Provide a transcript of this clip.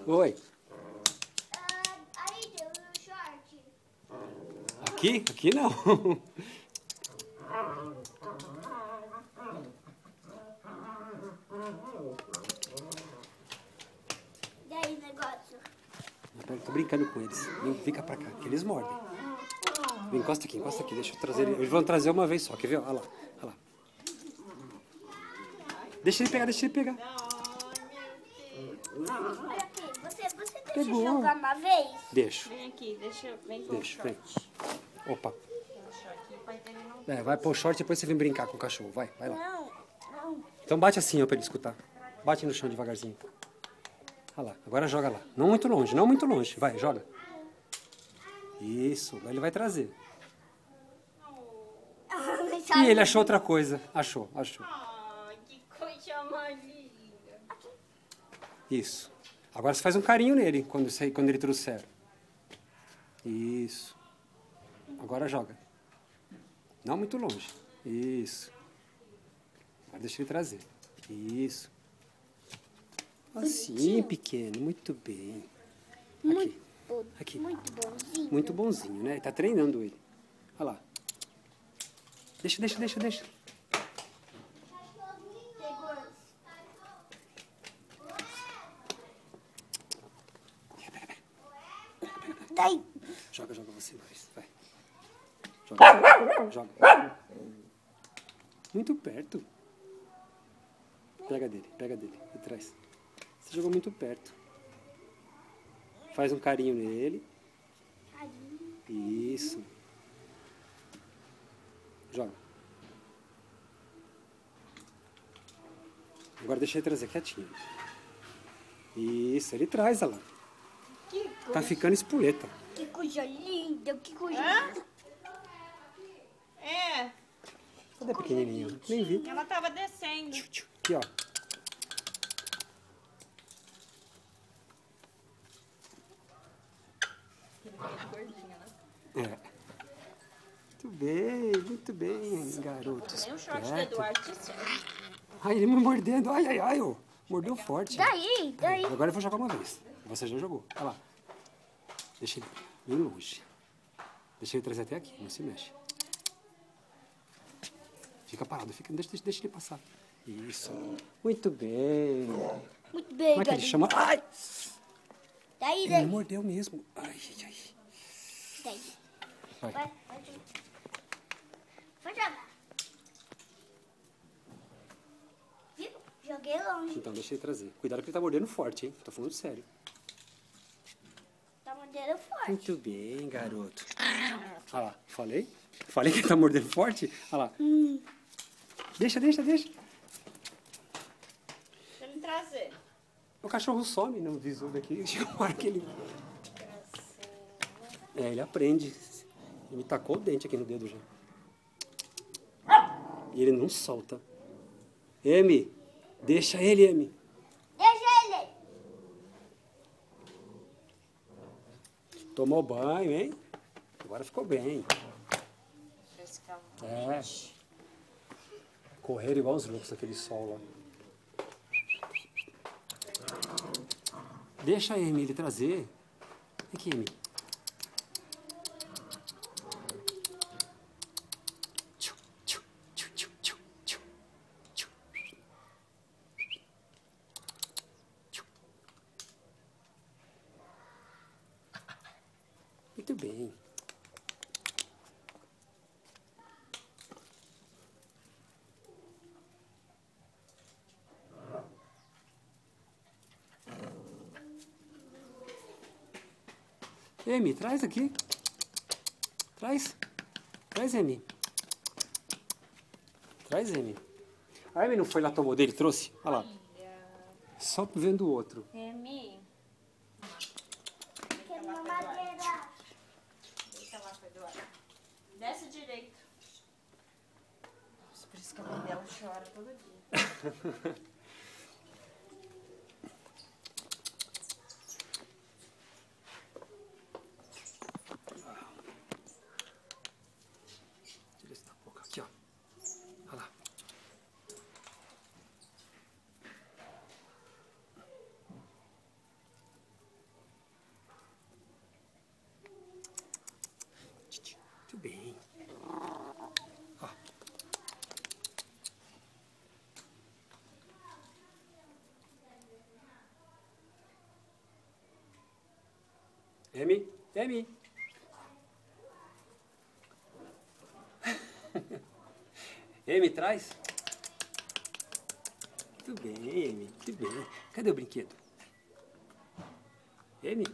Oi. Aí deu o short. Aqui? Aqui não. E aí, negócio? Eu tô brincando com eles. Vem cá pra cá, que eles mordem. Vem, encosta aqui, deixa eu trazer ele. Eles vão trazer uma vez só, quer ver? Olha lá, olha lá. Deixa ele pegar, deixa ele pegar. Olha aqui, você deixa Pegou. eu jogar uma vez? Deixa, Vem aqui, vem com o deixa, vem. short. Opa. O short, o pai dele não... Vai pôr o short e depois você vem brincar com o cachorro. Vai lá. Não. Então bate assim, ó, pra ele escutar. Bate no chão devagarzinho. Olha lá, agora joga lá. Não muito longe, não muito longe. Vai, joga. Isso, ele vai trazer. E ele achou outra coisa. Achou. Ai, que coisa mais linda. Isso. Agora você faz um carinho nele quando ele trouxer. Isso. Agora joga. Não muito longe. Isso. Agora deixa ele trazer. Isso. Assim, pequeno. Muito bem. Aqui. Muito bonzinho. Muito bonzinho, né? Tá treinando ele. Olha lá. Deixa. Daí. Joga você mais. Vai. Joga. Muito perto. Pega dele. E traz. Você jogou muito perto. Faz um carinho nele. Isso. Joga. Agora deixa ele trazer quietinho. Isso, ele traz, olha lá. Que Tá ficando espoleta. coisa linda, que coisa Hã? linda. É, Cadê a pequenininha? Nem vi. ela tava descendo. Aqui, ó. É. Muito bem, garoto. Nem o short do esperto. Eduardo te serve. Ai, ele me mordendo. Ai, ó. Mordeu forte. Daí. Agora eu vou jogar uma vez. Você já jogou. Olha lá. Deixa ele bem longe. Deixa ele trazer até aqui. Não se mexe. Fica parado. Deixa ele passar. Isso. Muito bem. Muito bem, Como é que ele chama? Ai! Daí. Ele me mordeu mesmo. Ai. Daí. Vai. Vai jogar. Viu? Joguei longe. Então deixa ele trazer. Cuidado que ele tá mordendo forte, hein? Tô falando sério. Tá mordendo forte. Muito bem, garoto. Olha lá. Falei que ele tá mordendo forte? Olha lá. Deixa. Deixa ele trazer. O cachorro some no visor daqui. Chega uma hora que ele... ele aprende. Ele me tacou o dente aqui no dedo já. E ele não solta. Emi, deixa ele, Emi. Deixa ele. Tomou banho, hein? Agora ficou bem. Frescar. Correram igual os loucos naquele sol lá. Deixa a Emi ele trazer. Aqui, Emi. Muito bem. Emi, traz aqui. Traz, Emi. Traz, Emi. A Emi não foi lá, tomou dele, trouxe? Olha lá. Só vendo o outro. Remy. Quer uma madeira. Deixa lá pro Eduardo. Desce direito. Nossa, por isso que a mãe dela chora todo dia. Tira essa boca aqui, ó. Olha lá. Emi, Emi. Emi, traz. Muito bem, Emi, muito bem. Cadê o brinquedo? Emi?